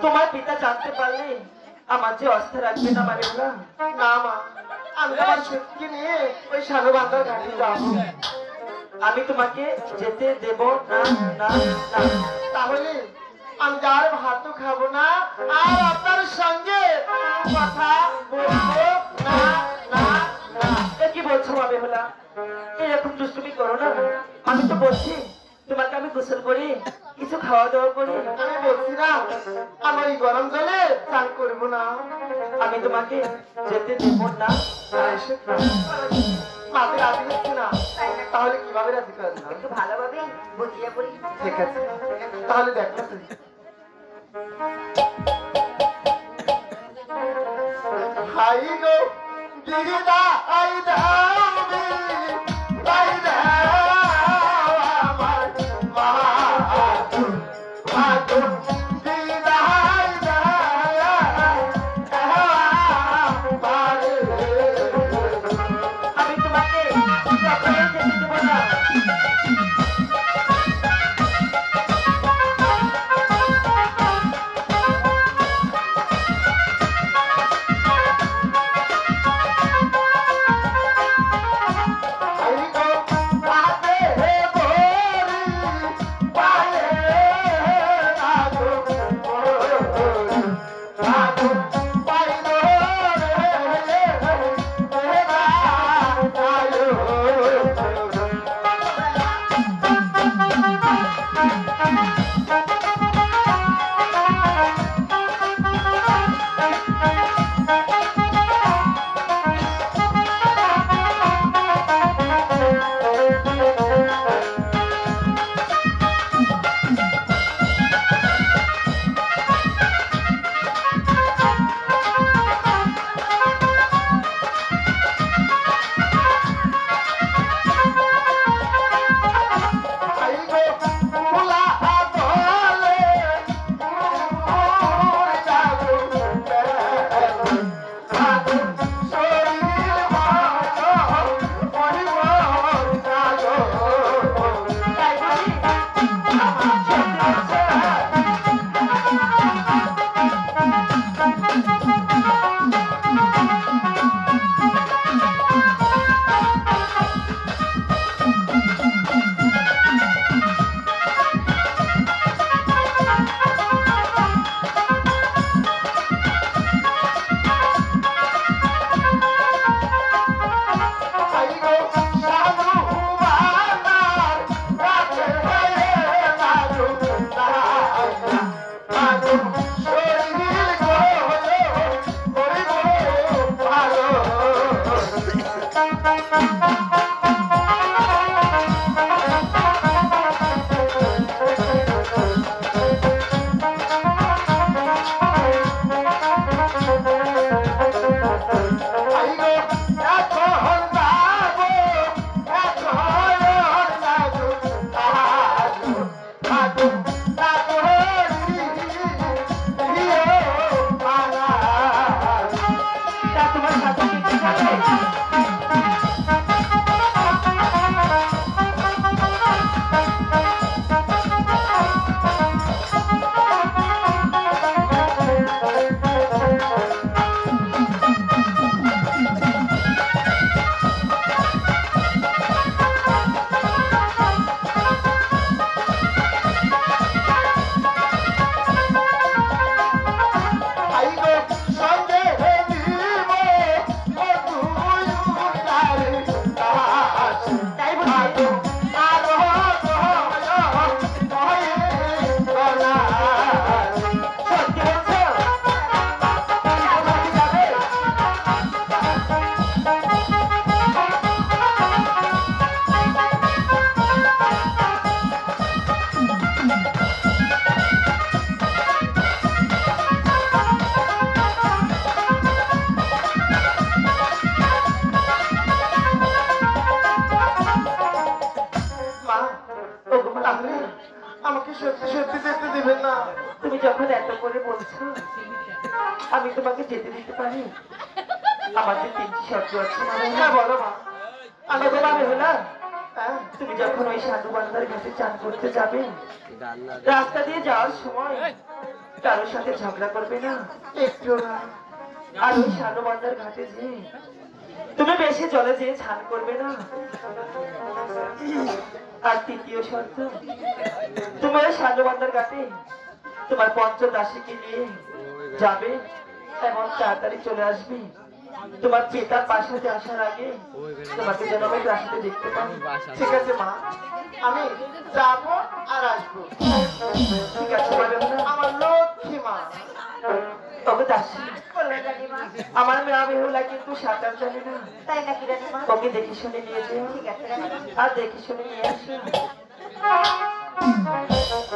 তোমার পিতা জানতে পারলে আমার যে অস্থা রাখবে না মারিহুলা। না মা, আমি আমার শক্তি নিয়ে ওই সানুবান্ধার ঘাটে যাবো। আমি তোমাকে যেতে দেব না না না। তাহলে আমি আর ভাতও খাবো না, আর আপনার সঙ্গে কথা বলবো না না না। কি বলছো মারিহুলা? এরকম দুষ্টুমি করো না। আমি তো বলছি তোমাকে আমি গোসল করি, কিছু খাওয়া দাওয়া করি। আমি বলছি না আমার এই গরম জলে স্নান করবো না। আমি তোমাকে যেতে দেব না। মাকে রাজি হচ্ছে না, তাহলে কিভাবে রাজি করেন না? একটু ভালোভাবে বুঝিয়ে বলি। ঠিক আছে, তাহলে দেখো তুই হাই গো দিদা আই দামি আই দাও আমার মা তো দিদা আই আমি তোমাকে কখনোই যেতে দেব না। তুমি যখন এত করে বলছো আমি তোমাকে যেতে দিতে পারি। আমাদের 3টি শর্ত আছে। হ্যাঁ বলো মা। আমি তোমাকে হলাম তুমি যখন ওই সাধুবান্ধার ঘাটে চান করতে যাবে, রাস্তা দিয়ে যাওয়ার সময় কারোর সাথে ঝগড়া করবে না, একটু না। আর ওই সাধুবান্ধার ঘাটে যেয়ে তুমি বেশি জলে যেয়ে স্নান করবে না। আর 3য় শর্ত, তুমি ওই সাধুবান্ধার ঘাটে তোমার পঞ্চদাসীকে নিয়ে যাবে এবং তাড়াতাড়ি চলে আসবে। তোমার পিতার বাসাতে আসার আগে তোমাকে যেন আমি রাস্তাতে দেখতে পাই। ঠিক আছে মা, আমি যাবো আর আসবো। ঠিক আছে আমার লক্ষ্মী মা। তবে দাসী, আমার মেয়া বেহুলা কিন্তু সাঁতার জানে না, তাই নাকি রানীমা? ওকে দেখে শুনে নিয়ে যেও। ঠিক আছে রানীমা। আর দেখে শুনে নিয়ে আসো।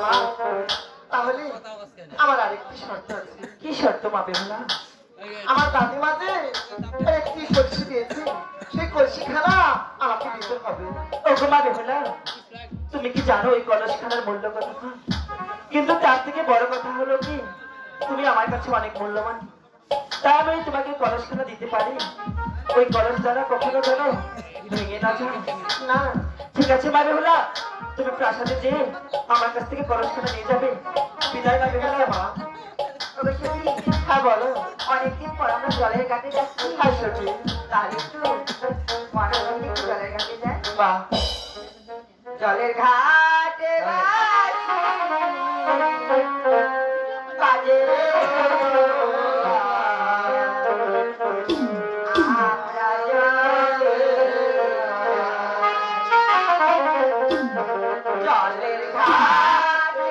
মা, তাহলে আমার আরেকটি শর্ত আছে। কি শর্ত মা বেহুলা? আমার দাদিমা যে একটি কলসি দিয়েছে, সেই কলসিখানা আমাকে দিতে হবে। ওগো মা বেহুলা, তুমি কি জানো ওই কলসখানার মূল্য কত? কিন্তু তার থেকে বড় কথা হলো কি, তুমি আমার কাছে অনেক মূল্যবান, তাই আমি তোমাকে কলসখানা দিতে পারি। ওই কলস দ্বারা কখনো যেন ভেঙে না যায়। না, ঠিক আছে মা বেহুলা, তুমি প্রাসাদে যেয়ে আমার কাছ থেকে কলসখানা নিয়ে যাবে। বিদায় মা বেহুলা। মা। হ্যাঁ বলো। অনেকদিন পর আমরা জলের ঘাটে যাচ্ছি। হ্যাঁ সত্যি। তাহলে একটু মনে মনে একটু জলের ঘাটে যাই। বাহ, জলের ঘাটে বাজে আমরা জলের ঘাটে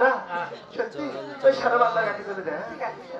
আমরা সত্যি ওই সারা বাংলা ঘাটে চলে যায়। ঠিক আছে